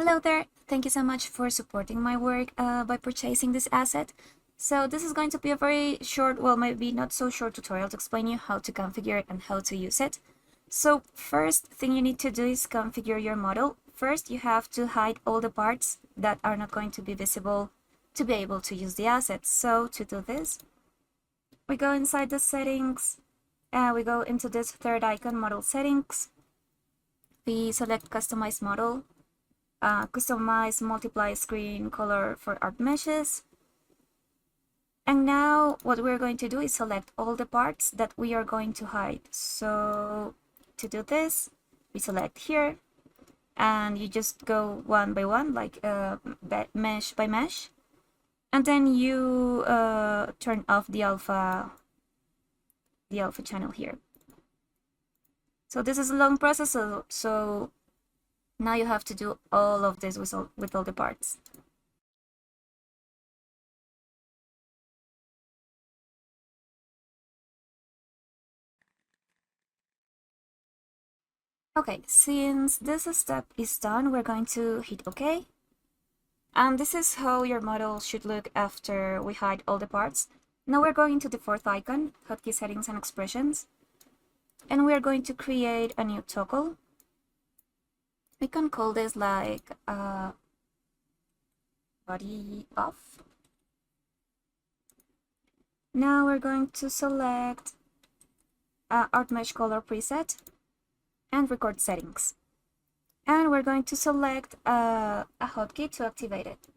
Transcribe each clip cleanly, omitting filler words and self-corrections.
Hello there, thank you so much for supporting my work by purchasing this asset. So this is going to be a very short, well maybe not so short tutorial to explain you how to configure it and how to use it. So first thing you need to do is configure your model. First you have to hide all the parts that are not going to be visible to be able to use the asset. So to do this, we go inside the settings, we go into this third icon, model settings, we select customize model, customize multiply screen color for art meshes. And now what we're going to do is select all the parts that we are going to hide. So to do this, we select here and you just go one by one, like mesh by mesh. And then you turn off the alpha channel here. So this is a long process, so now you have to do all of this with all the parts. Okay, since this step is done, we're going to hit OK. And this is how your model should look after we hide all the parts. Now we're going to the fourth icon, hotkey settings and expressions. And we're going to create a new toggle. We can call this like body off. Now we're going to select art mesh color preset and record settings. And we're going to select a hotkey to activate it.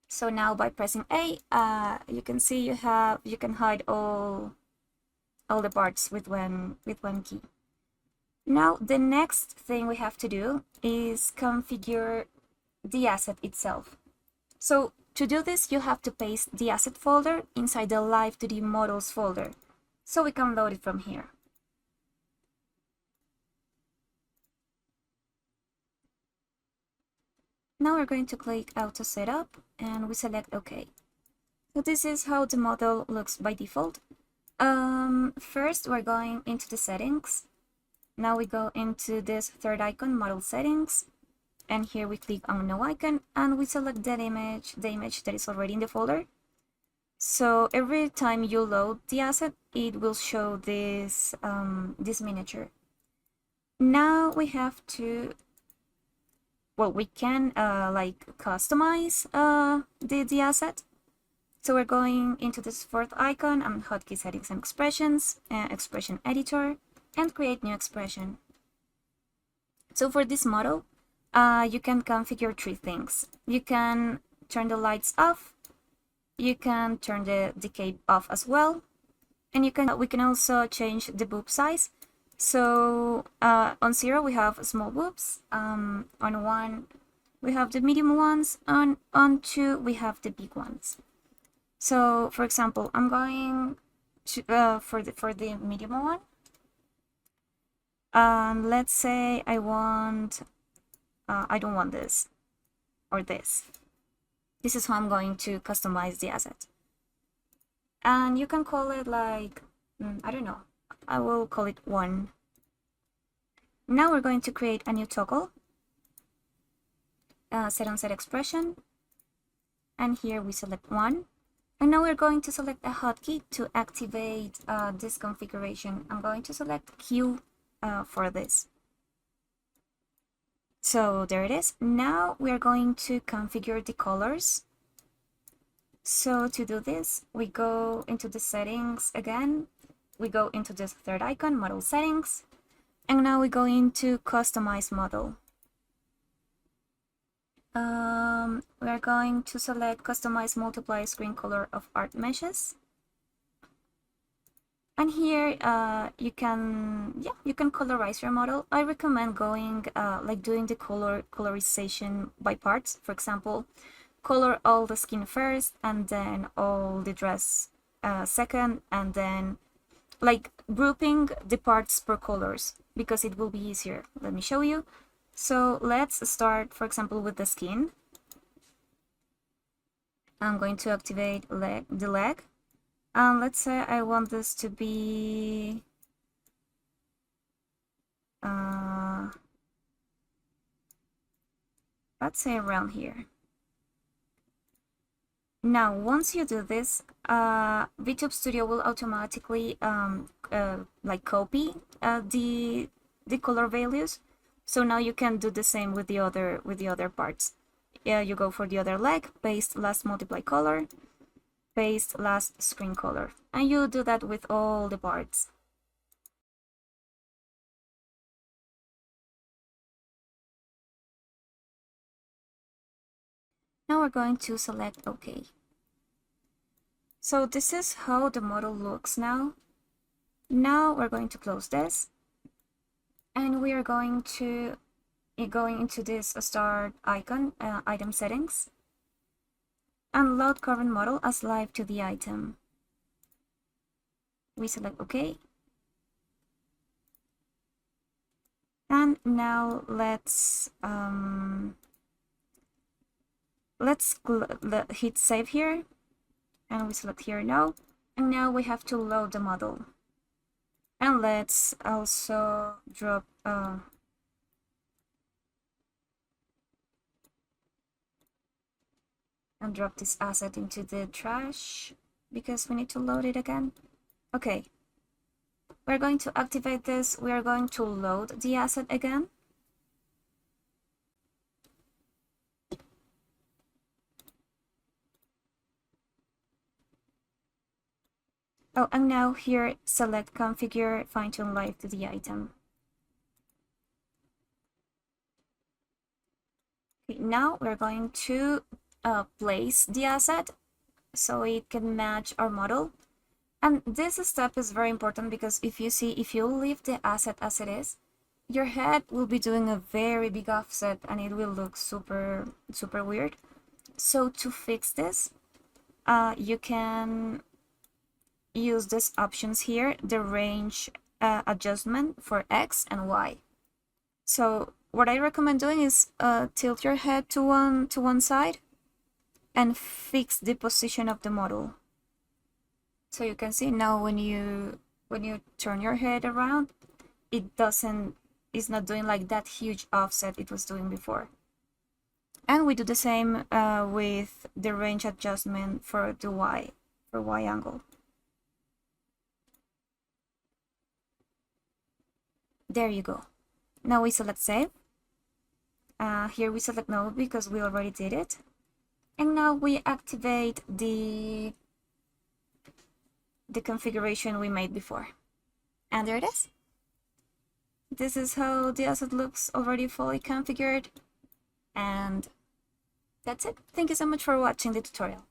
So now by pressing A, you can see you can hide all the parts with one key. Now the next thing we have to do is configure the asset itself. So to do this, you have to paste the asset folder inside the Live 2D Models folder, so we can load it from here. Now we're going to click Auto Setup and we select OK. So this is how the model looks by default. First we're going into the settings. Now we go into this third icon, model settings, and here we click on no icon and we select that image, the image that is already in the folder. So every time you load the asset, it will show this this miniature. Now we have to, well, we can like customize the asset. So we're going into this fourth icon, hotkey settings and expressions, expression editor, and create new expression. So for this model, you can configure three things. You can turn the lights off, you can turn the decay off as well, and we can also change the boob size. So on 0 we have small boobs, on 1 we have the medium ones, and on 2 we have the big ones. So for example, I'm going to for the medium one. Let's say I don't want this or this. This is how I'm going to customize the asset. And you can call it like, I don't know, I will call it 1. Now we're going to create a new toggle, set on set expression, and here we select 1. And now we're going to select a hotkey to activate this configuration. I'm going to select Q for this. So there it is. Now we're going to configure the colors. So to do this, we go into the settings again. We go into this third icon, model settings, and now we go into customize model. We're going to select customize multiply screen color of art meshes. And here you can colorize your model. I recommend going like doing the colorization by parts. For example, color all the skin first and then all the dress second, and then like grouping the parts per colors because it will be easier. Let me show you. So let's start, for example, with the skin. I'm going to activate the leg. Let's say I want this to be let's say around here. Now, once you do this, VTube Studio will automatically like copy the color values. So now you can do the same with the other parts. Yeah, you go for the other leg, paste last multiply color, paste last screen color, and you do that with all the parts. Now we're going to select OK. So this is how the model looks now. Now we're going to close this, and we are going to into this start icon, item settings, and load current model as live to the item. We select OK. And now let's hit save here, and we select here no. And now we have to load the model. And let's also drop this asset into the trash because we need to load it again. Okay, we're going to activate this. We are going to load the asset again. Oh, and now here, select configure fine-tune live to the item. Okay, now we're going to place the asset so it can match our model. And this step is very important because if you leave the asset as it is, your head will be doing a very big offset and it will look super weird. So to fix this, you can use these options here, the range adjustment for X and Y. So what I recommend doing is tilt your head to one side and fix the position of the model. So you can see now when you turn your head around, it's not doing like that huge offset it was doing before. And we do the same with the range adjustment for the Y angle. There you go. Now we select save. Here we select no because we already did it. And now we activate the configuration we made before. And there it is. This is how the asset looks already fully configured. And that's it. Thank you so much for watching the tutorial.